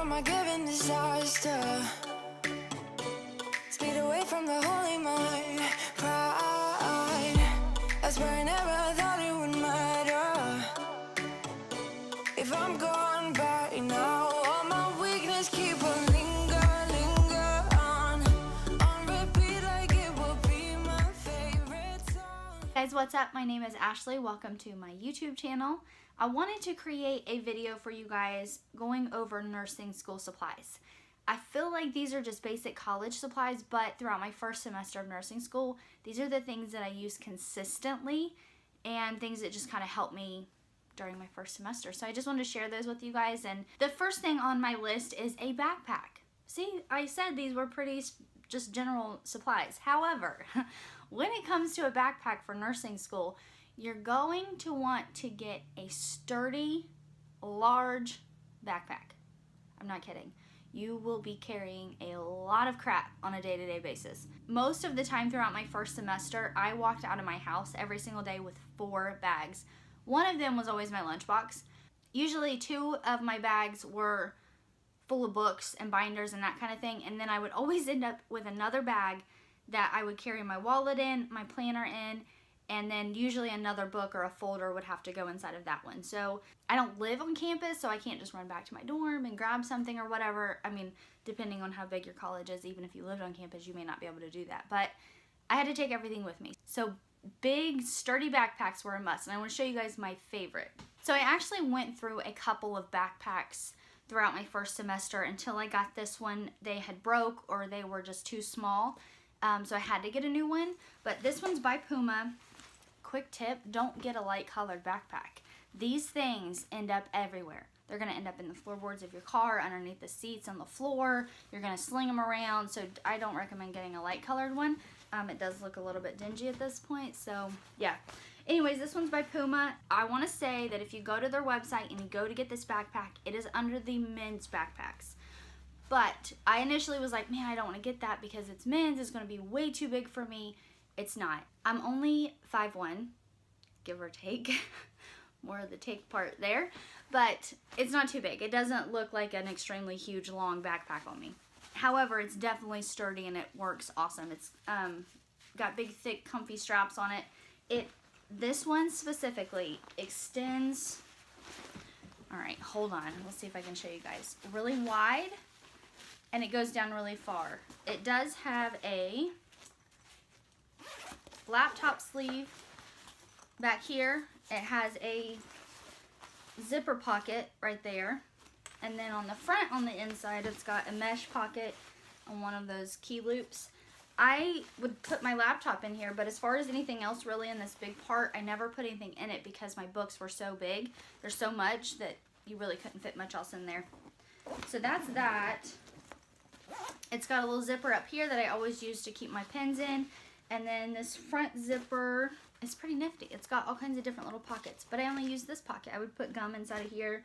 from my given disaster. Speed away from the holy mind. Pride, that's where I never thought it would matter. If I'm gone by now, all my weakness keep on linger on repeat like it will be my favorite song. Guys, what's up? My name is Ashley. Welcome to my YouTube channel. I wanted to create a video for you guys going over nursing school supplies. I feel like these are just basic college supplies, but throughout my first semester of nursing school, these are the things that I use consistently and things that just kind of help me during my first semester. So I just wanted to share those with you guys. And the first thing on my list is a backpack. See, I said these were pretty just general supplies. However, when it comes to a backpack for nursing school, you're going to want to get a sturdy, large backpack. I'm not kidding. You will be carrying a lot of crap on a day-to-day basis. Most of the time throughout my first semester, I walked out of my house every single day with 4 bags. One of them was always my lunchbox. Usually 2 of my bags were full of books and binders and that kind of thing, and then I would always end up with another bag that I would carry my wallet in, my planner in, and then usually another book or a folder would have to go inside of that one. So I don't live on campus, so I can't just run back to my dorm and grab something or whatever. I mean, depending on how big your college is, even if you lived on campus, you may not be able to do that. But I had to take everything with me. So big, sturdy backpacks were a must, and I want to show you guys my favorite. So I actually went through a couple of backpacks throughout my first semester until I got this one. They had broke or they were just too small, so I had to get a new one. But this one's by Puma. Quick tip, don't get a light colored backpack. These things end up everywhere. They're going to end up in the floorboards of your car, underneath the seats, on the floor. You're going to sling them around, so I don't recommend getting a light colored one. It does look a little bit dingy at this point, so yeah. Anyways, this one's by Puma. I want to say that if you go to their website and you go to get this backpack, it is under the men's backpacks. But I initially was like, man, I don't want to get that because it's men's. It's going to be way too big for me. It's not. I'm only 5'1", give or take. More of the take part there. But it's not too big. It doesn't look like an extremely huge, long backpack on me. However, it's definitely sturdy and it works awesome. It's got big, thick, comfy straps on it. This one specifically extends, all right, hold on. Let's see if I can show you guys. Really wide, and it goes down really far. It does have a laptop sleeve back here. It has a zipper pocket right there, and then on the front, on the inside, it's got a mesh pocket on one of those key loops. I would put my laptop in here, but as far as anything else really in this big part, I never put anything in it because my books were so big. There's so much that you really couldn't fit much else in there. So that's that. It's got a little zipper up here that I always use to keep my pens in. And then this front zipper is pretty nifty. It's got all kinds of different little pockets, but I only use this pocket. I would put gum inside of here.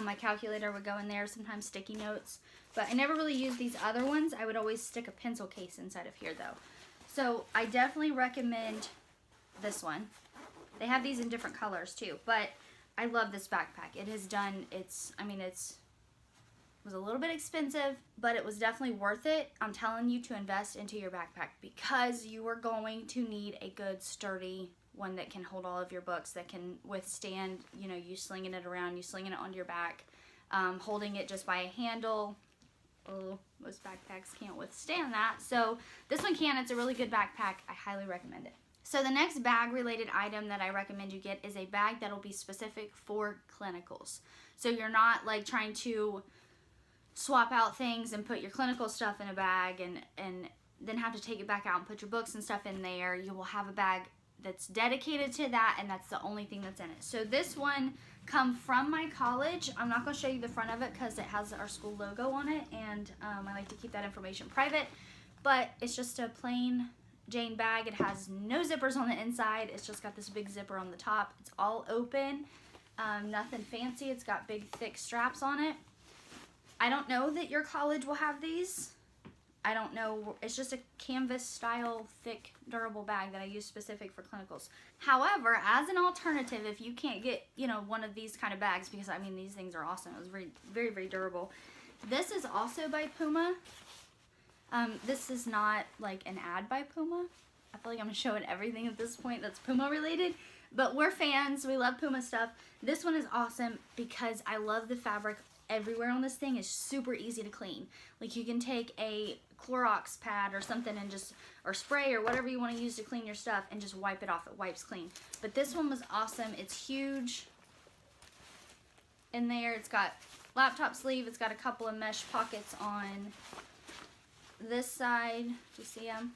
My calculator would go in there, sometimes sticky notes, but I never really used these other ones. I would always stick a pencil case inside of here though. So I definitely recommend this one. They have these in different colors too, but I love this backpack. It has done, it was a little bit expensive, but it was definitely worth it. I'm telling you to invest into your backpack because you are going to need a good, sturdy one that can hold all of your books, that can withstand, you know, you slinging it around, you slinging it onto your back, holding it just by a handle. Oh, most backpacks can't withstand that. So this one can. It's a really good backpack. I highly recommend it. So the next bag related item that I recommend you get is a bag that will be specific for clinicals. So you're not like trying to swap out things and put your clinical stuff in a bag and then have to take it back out and put your books and stuff in there. You will have a bag that's dedicated to that, and that's the only thing that's in it. So this one come from my college. I'm not going to show you the front of it because it has our school logo on it, and I like to keep that information private, but it's just a plain Jane bag. It has no zippers on the inside. It's just got this big zipper on the top. It's all open, nothing fancy. It's got big thick straps on it. I don't know that your college will have these. I don't know. It's just a canvas style, thick, durable bag that I use specific for clinicals. However, as an alternative, if you can't get, you know, one of these kind of bags, because I mean, these things are awesome. It was very, very, very durable. This is also by Puma. This is not like an ad by Puma. I feel like I'm showing everything at this point that's Puma related. But we're fans. We love Puma stuff. This one is awesome because I love the fabric everywhere on this thing. Is super easy to clean. Like you can take a Clorox pad or something and just, or spray or whatever you want to use to clean your stuff and just wipe it off. It wipes clean. But this one was awesome. It's huge in there. It's got laptop sleeve. It's got a couple of mesh pockets on this side. Do you see them?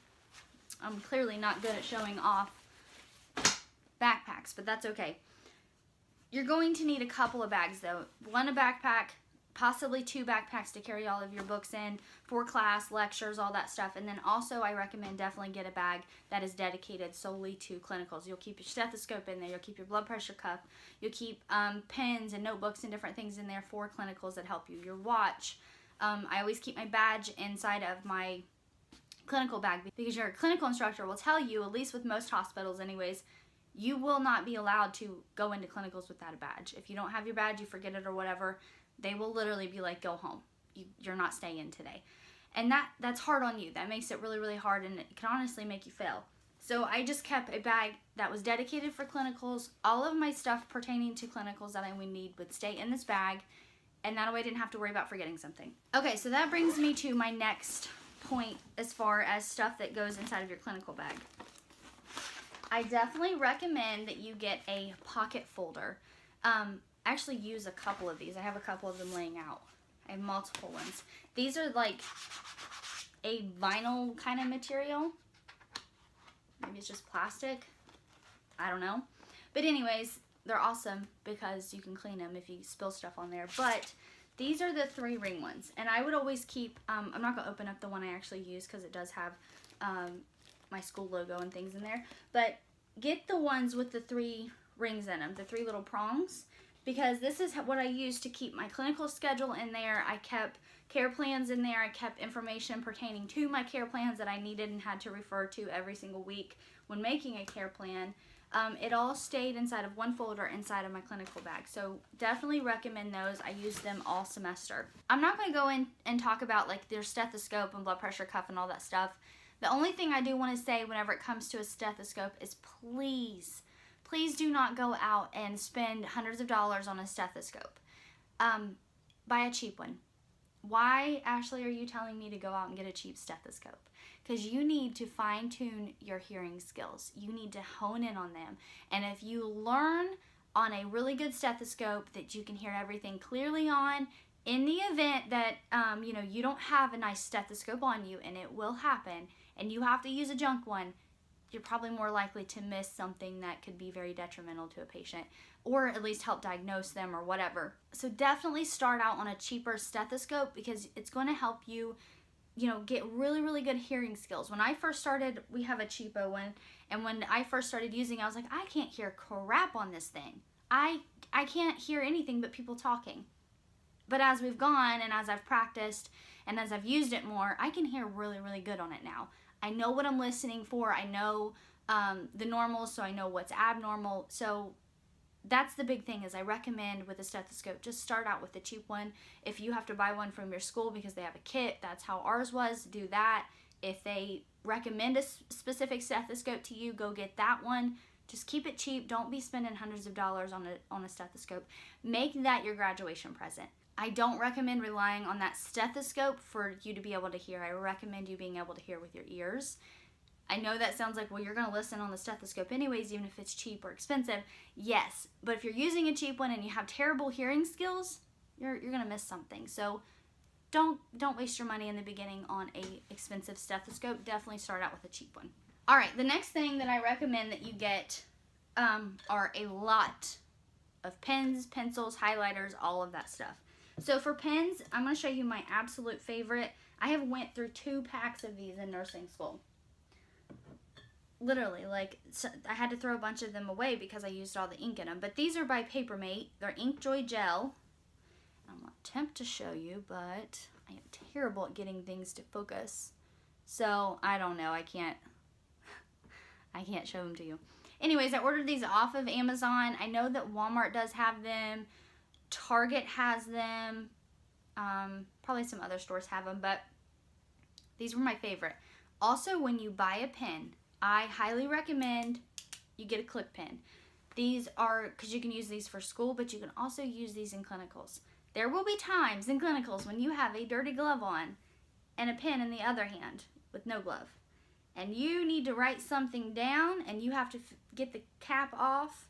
I'm clearly not good at showing off backpacks, but that's okay. You're going to need a couple of bags though. One a backpack, possibly 2 backpacks to carry all of your books in for class, lectures, all that stuff. And then also I recommend definitely get a bag that is dedicated solely to clinicals. You'll keep your stethoscope in there, you'll keep your blood pressure cuff, you'll keep pens and notebooks and different things in there for clinicals that help you. Your watch. I always keep my badge inside of my clinical bag because your clinical instructor will tell you, at least with most hospitals anyways, you will not be allowed to go into clinicals without a badge. If you don't have your badge, you forget it or whatever, they will literally be like, go home. You're not staying today. And that's hard on you. That makes it really, really hard, and it can honestly make you fail. So I just kept a bag that was dedicated for clinicals. All of my stuff pertaining to clinicals that I would need would stay in this bag, and that way I didn't have to worry about forgetting something. Okay, so that brings me to my next point as far as stuff that goes inside of your clinical bag. I definitely recommend that you get a pocket folder. Actually use a couple of these. I have a couple of them laying out. I have multiple ones. These are like a vinyl kind of material. Maybe it's just plastic. I don't know. But anyways, they're awesome because you can clean them if you spill stuff on there. But these are the 3 ring ones. And I would always keep, I'm not going to open up the one I actually use because it does have my school logo and things in there. But get the ones with the 3 rings in them, the 3 little prongs. Because this is what I use to keep my clinical schedule in there. I kept care plans in there. I kept information pertaining to my care plans that I needed and had to refer to every single week when making a care plan. It all stayed inside of one folder inside of my clinical bag. So definitely recommend those. I use them all semester. I'm not going to go in and talk about like their stethoscope and blood pressure cuff and all that stuff. The only thing I do want to say whenever it comes to a stethoscope is please do not go out and spend hundreds of dollars on a stethoscope. Buy a cheap one. Why, Ashley, are you telling me to go out and get a cheap stethoscope? Because you need to fine-tune your hearing skills. You need to hone in on them. And if you learn on a really good stethoscope that you can hear everything clearly on, in the event that you don't have a nice stethoscope on you, and it will happen, and you have to use a junk one, you're probably more likely to miss something that could be very detrimental to a patient, or at least help diagnose them or whatever. So definitely start out on a cheaper stethoscope because it's going to help you, get really, really good hearing skills. When I first started, we have a cheapo one, and when I first started using it, I was like, I can't hear crap on this thing. I can't hear anything but people talking. But as we've gone and as I've practiced and as I've used it more, I can hear really, really good on it now. I know what I'm listening for. I know the normals, so I know what's abnormal. So that's the big thing is I recommend with a stethoscope, just start out with the cheap one. If you have to buy one from your school because they have a kit, that's how ours was, do that. If they recommend a specific stethoscope to you, go get that one. Just keep it cheap. Don't be spending hundreds of dollars on a stethoscope. Make that your graduation present. I don't recommend relying on that stethoscope for you to be able to hear. I recommend you being able to hear with your ears. I know that sounds like, well, you're going to listen on the stethoscope anyways, even if it's cheap or expensive. Yes, but if you're using a cheap one and you have terrible hearing skills, you're going to miss something. So don't waste your money in the beginning on a expensive stethoscope. Definitely start out with a cheap one. All right, the next thing that I recommend that you get are a lot of pens, pencils, highlighters, all of that stuff. So for pens, I'm going to show you my absolute favorite. I have went through 2 packs of these in nursing school. Literally, I had to throw a bunch of them away because I used all the ink in them. But these are by Papermate. They're Inkjoy Gel. I'm going to attempt to show you, but I am terrible at getting things to focus. So, I don't know. I can't show them to you. Anyways, I ordered these off of Amazon. I know that Walmart does have them. Target has them. Probably some other stores have them, but these were my favorite. Also, when you buy a pen, I highly recommend you get a clip pen. These are, because you can use these for school, but you can also use these in clinicals. There will be times in clinicals when you have a dirty glove on and a pen in the other hand with no glove. And you need to write something down, and you have to get the cap off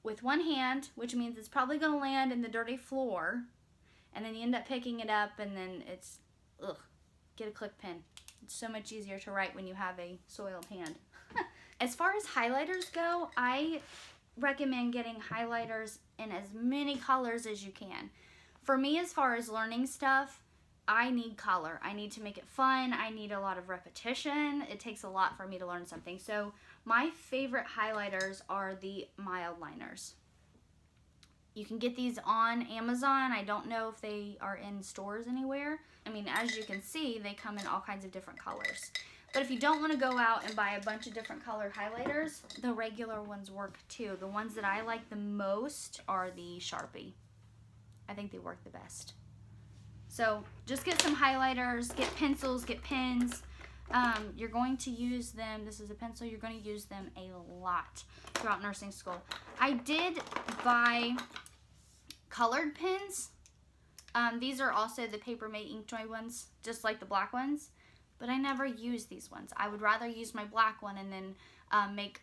with one hand, which means it's probably going to land in the dirty floor. And then you end up picking it up, and then it's, ugh, get a clip pen. It's so much easier to write when you have a soiled hand. As far as highlighters go, I recommend getting highlighters in as many colors as you can. For me, as far as learning stuff, I need color. I need to make it fun. I need a lot of repetition. It takes a lot for me to learn something. So my favorite highlighters are the mild liners. You can get these on Amazon. I don't know if they are in stores anywhere. I mean, as you can see, they come in all kinds of different colors. But if you don't want to go out and buy a bunch of different colored highlighters, the regular ones work too. The ones that I like the most are the Sharpie. I think they work the best. So just get some highlighters, get pencils, get pens. You're going to use them. This is a pencil. You're going to use them a lot throughout nursing school. I did buy colored pens. These are also the Paper Mate Inkjoy ones, just like the black ones, but I never use these ones. I would rather use my black one and then make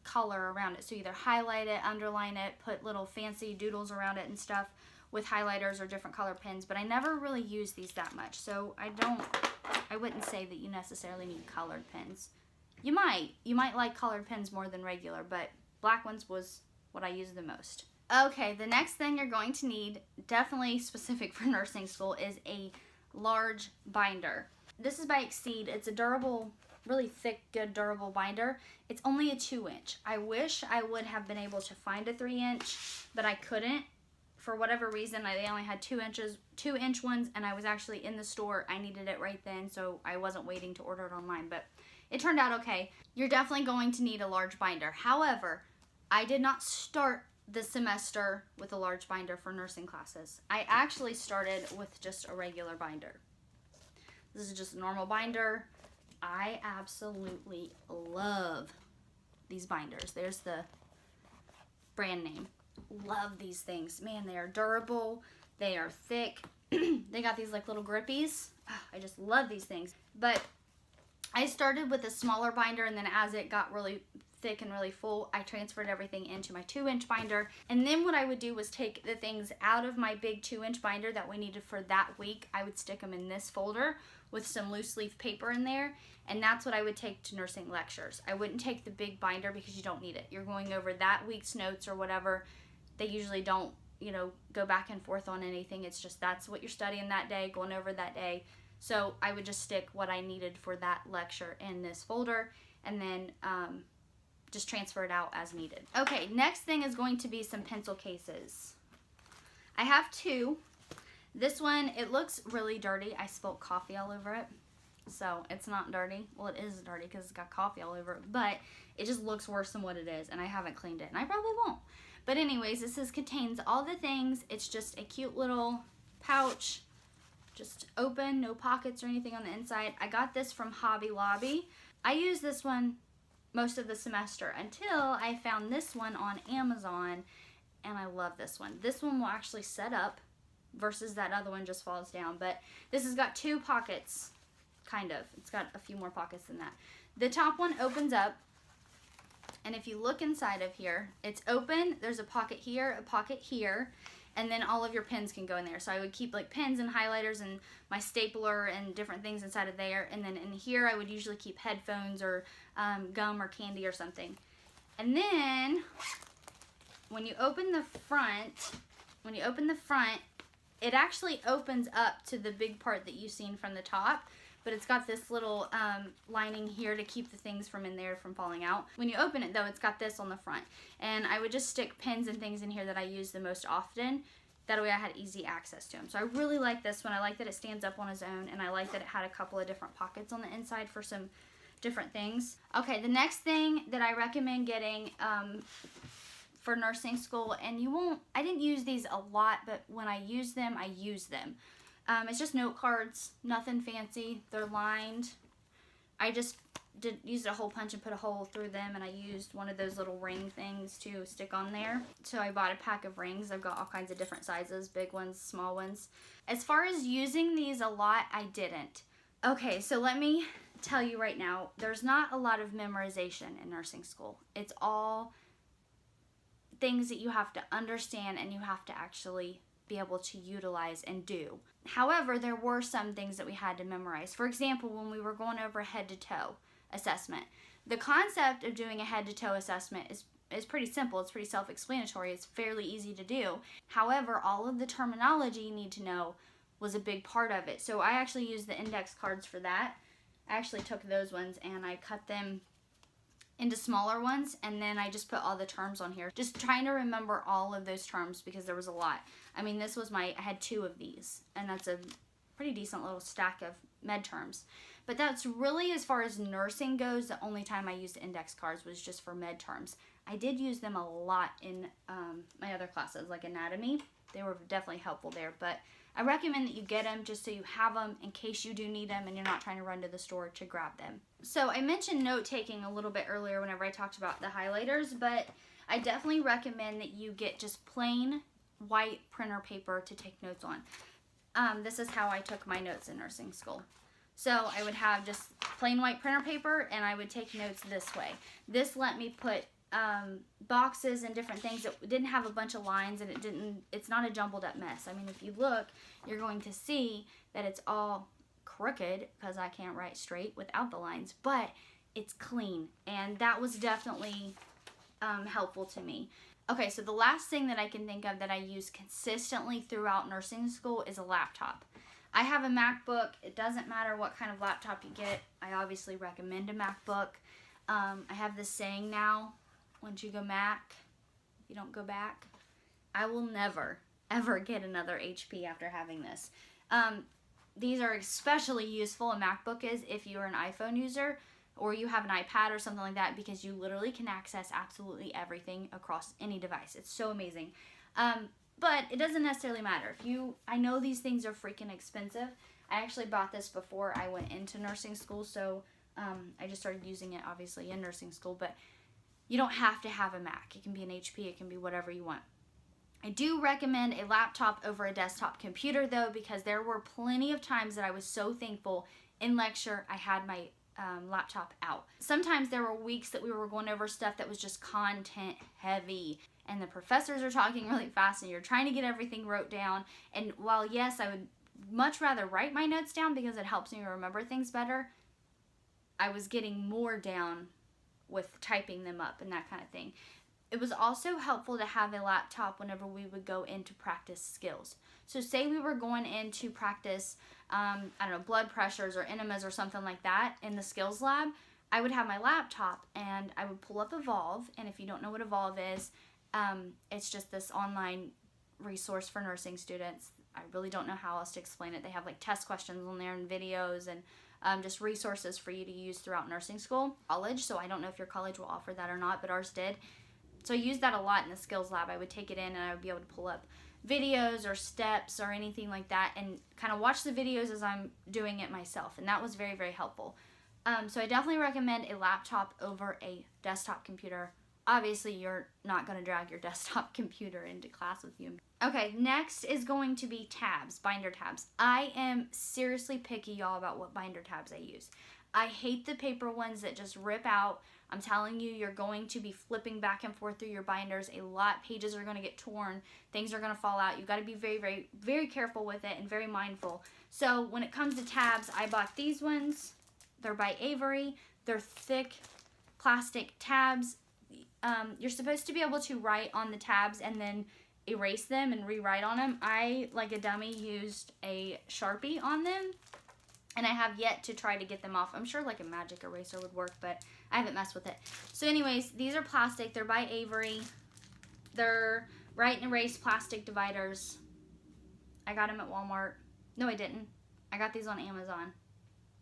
color around it. So either highlight it, underline it, put little fancy doodles around it and stuff with highlighters or different color pens, but I never really use these that much. So I wouldn't say that you necessarily need colored pens. You might like colored pens more than regular, but black ones was what I use the most. Okay, the next thing you're going to need, definitely specific for nursing school, is a large binder. This is by Exceed. It's a durable, really thick, good durable binder. It's only a 2-inch. I wish I would have been able to find a 3-inch, but I couldn't. For whatever reason, they only had 2-inch ones, and I was actually in the store. I needed it right then, so I wasn't waiting to order it online, but it turned out okay. You're definitely going to need a large binder. However, I did not start the semester with a large binder for nursing classes. I actually started with just a regular binder. This is just a normal binder. I absolutely love these binders. There's the brand name. Love these things. Man, they are durable. They are thick. They got these like little grippies. I just love these things. But I started with a smaller binder, and then as it got really thick and really full, I transferred everything into my 2-inch binder. And then what I would do was take the things out of my big 2-inch binder that we needed for that week. I would stick them in this folder with some loose leaf paper in there, and that's what I would take to nursing lectures. I wouldn't take the big binder because you don't need it. You're going over that week's notes or whatever. They usually don't, go back and forth on anything. It's just that's what you're studying that day, going over that day. So I would just stick what I needed for that lecture in this folder, and then just transfer it out as needed. Okay, next thing is going to be some pencil cases. I have 2. This one, it looks really dirty. I spilled coffee all over it, so it's not dirty. Well, it is dirty because it's got coffee all over it, but it just looks worse than what it is, and I haven't cleaned it, and I probably won't. But anyways, this contains all the things. It's just a cute little pouch, just open, no pockets or anything on the inside. I got this from Hobby Lobby. I use this one most of the semester until I found this one on Amazon, and I love this one. This one will actually set up versus that other one just falls down, but this has got 2 pockets, kind of. It's got a few more pockets than that. The top one opens up, and if you look inside of here, it's open. There's a pocket here, and then all of your pens can go in there. So I would keep like pens and highlighters and my stapler and different things inside of there. And then in here, I would usually keep headphones or gum or candy or something. And then when you open the front, it actually opens up to the big part that you've seen from the top. But it's got this little lining here to keep the things from in there from falling out. When you open it though, it's got this on the front. And I would just stick pens and things in here that I use the most often. That way I had easy access to them. So I really like this one. I like that it stands up on its own, and I like that it had a couple of different pockets on the inside for some different things. Okay, the next thing that I recommend getting for nursing school, and I didn't use these a lot, but when I use them, I use them. It's just note cards, nothing fancy. They're lined. I just used a hole punch and put a hole through them, and I used one of those little ring things to stick on there. So I bought a pack of rings. I've got all kinds of different sizes, big ones, small ones. As far as using these a lot, I didn't. Okay, so let me tell you right now, there's not a lot of memorization in nursing school. It's all things that you have to understand and you have to actually be able to utilize and do. However, there were some things that we had to memorize. For example, when we were going over head to toe assessment, the concept of doing a head to toe assessment is pretty simple. It's pretty self-explanatory. It's fairly easy to do. However, all of the terminology you need to know was a big part of it. So I actually used the index cards for that. I actually took those ones and I cut them into smaller ones, and then I just put all the terms on here. Just trying to remember all of those terms because there was a lot. I mean, this was I had 2 of these, and that's a pretty decent little stack of med terms. But that's really, as far as nursing goes, the only time I used index cards was just for med terms. I did use them a lot in my other classes, like anatomy. They were definitely helpful there, but I recommend that you get them just so you have them in case you do need them and you're not trying to run to the store to grab them. So I mentioned note-taking a little bit earlier whenever I talked about the highlighters, but I definitely recommend that you get just plain white printer paper to take notes on. This is how I took my notes in nursing school. So I would have just plain white printer paper and I would take notes this way. This let me put boxes and different things that didn't have a bunch of lines, and it's not a jumbled up mess. I mean, if you look, you're going to see that it's all crooked because I can't write straight without the lines, but it's clean, and that was definitely helpful to me. Okay, so the last thing that I can think of that I use consistently throughout nursing school is a laptop. I have a MacBook. It doesn't matter what kind of laptop you get. I obviously recommend a MacBook. I have this saying now, once you go Mac, you don't go back. I will never, ever get another HP after having this. These are especially useful, a MacBook is, if you're an iPhone user or you have an iPad or something like that, because you literally can access absolutely everything across any device. It's so amazing. But it doesn't necessarily matter. I know these things are freaking expensive. I actually bought this before I went into nursing school, so I just started using it obviously in nursing school, but you don't have to have a Mac. It can be an HP, it can be whatever you want. I do recommend a laptop over a desktop computer though, because there were plenty of times that I was so thankful in lecture I had my laptop out. Sometimes there were weeks that we were going over stuff that was just content heavy, and the professors are talking really fast and you're trying to get everything wrote down. And while yes, I would much rather write my notes down because it helps me remember things better, I was getting more down with typing them up and that kind of thing. It was also helpful to have a laptop whenever we would go into practice skills. So say we were going in to practice, I don't know, blood pressures or enemas or something like that in the skills lab, I would have my laptop and I would pull up Evolve. And if you don't know what Evolve is, it's just this online resource for nursing students. I really don't know how else to explain it. They have like test questions on there and videos and just resources for you to use throughout nursing school, college. So I don't know if your college will offer that or not, but ours did. So I used that a lot in the skills lab. I would take it in and I would be able to pull up videos or steps or anything like that and kind of watch the videos as I'm doing it myself. And that was very, very helpful. So I definitely recommend a laptop over a desktop computer. Obviously, you're not going to drag your desktop computer into class with you. Okay, next is going to be tabs, binder tabs. I am seriously picky, y'all, about what binder tabs I use. I hate the paper ones that just rip out. I'm telling you, you're going to be flipping back and forth through your binders a lot. Pages are going to get torn. Things are going to fall out. You've got to be very, very, very careful with it and very mindful. So when it comes to tabs, I bought these ones. They're by Avery. They're thick plastic tabs. You're supposed to be able to write on the tabs and then erase them and rewrite on them. I, like a dummy, used a Sharpie on them, and I have yet to try to get them off. I'm sure like a magic eraser would work, but I haven't messed with it. So anyways, these are plastic. They're by Avery. They're write and erase plastic dividers. I got them at Walmart. No, I didn't. I got these on Amazon.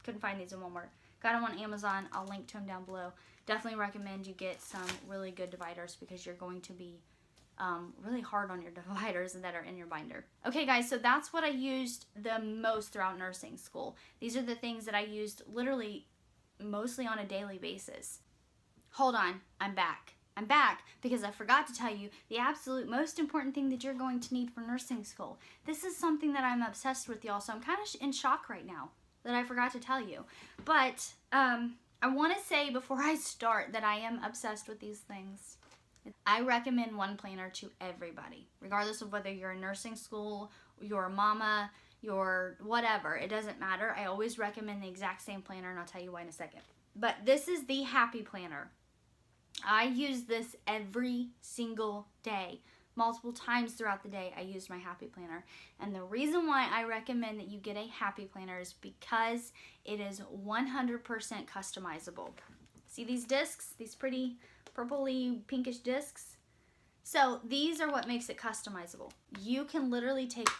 Couldn't find these in Walmart. Got them on Amazon. I'll link to them down below. Definitely recommend you get some really good dividers because you're going to be really hard on your dividers that are in your binder. Okay guys, so that's what I used the most throughout nursing school. These are the things that I used literally mostly on a daily basis. Hold on, I'm back. I'm back because I forgot to tell you the absolute most important thing that you're going to need for nursing school. This is something that I'm obsessed with, y'all, so I'm kind of in shock right now that I forgot to tell you. But I want to say before I start that I am obsessed with these things. I recommend one planner to everybody, regardless of whether you're in nursing school, you're a mama, you're whatever. It doesn't matter. I always recommend the exact same planner, and I'll tell you why in a second. But this is the Happy Planner. I use this every single day. Multiple times throughout the day, I use my Happy Planner. And the reason why I recommend that you get a Happy Planner is because it is 100% customizable. See these discs? These pretty purpley pinkish discs? So these are what makes it customizable. You can literally take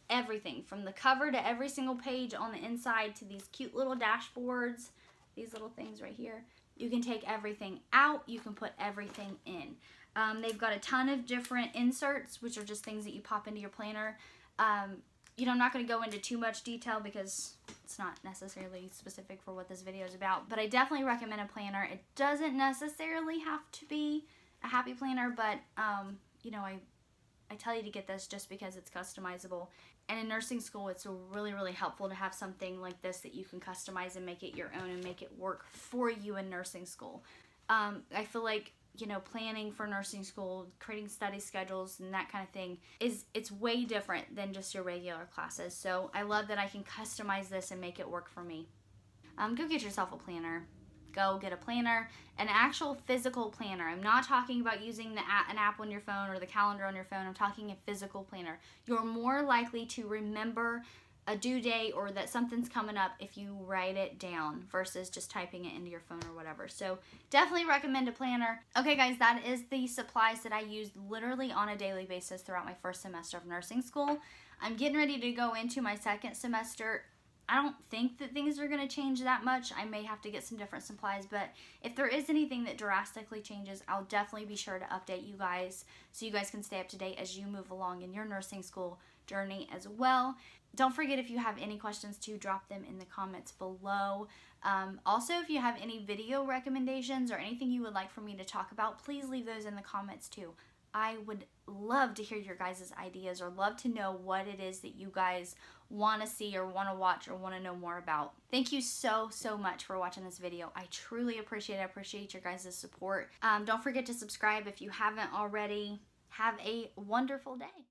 everything from the cover to every single page on the inside to these cute little dashboards, these little things right here. You can take everything out, you can put everything in. They've got a ton of different inserts, which are just things that you pop into your planner. You know, I'm not going to go into too much detail because it's not necessarily specific for what this video is about, but I definitely recommend a planner. It doesn't necessarily have to be a Happy Planner, but you know, I tell you to get this just because it's customizable. And in nursing school, it's really, really helpful to have something like this that you can customize and make it your own and make it work for you in nursing school. I feel like, you know, planning for nursing school, creating study schedules and that kind of thing it's way different than just your regular classes. So I love that I can customize this and make it work for me. Go get yourself a planner. Go get a planner, an actual physical planner. I'm not talking about using an app on your phone or the calendar on your phone. I'm talking a physical planner. You're more likely to remember a due date or that something's coming up if you write it down versus just typing it into your phone or whatever. So definitely recommend a planner. Okay guys, that is the supplies that I used literally on a daily basis throughout my first semester of nursing school. I'm getting ready to go into my second semester. I don't think that things are going to change that much. I may have to get some different supplies, but if there is anything that drastically changes, I'll definitely be sure to update you guys so you guys can stay up to date as you move along in your nursing school journey as well. Don't forget, if you have any questions, to drop them in the comments below. Also, if you have any video recommendations or anything you would like for me to talk about, please leave those in the comments too. I would love to hear your guys' ideas or love to know what it is that you guys want to see or want to watch or want to know more about. Thank you so much for watching this video. I truly appreciate it. I appreciate your guys' support. Don't forget to subscribe if you haven't already. Have a wonderful day.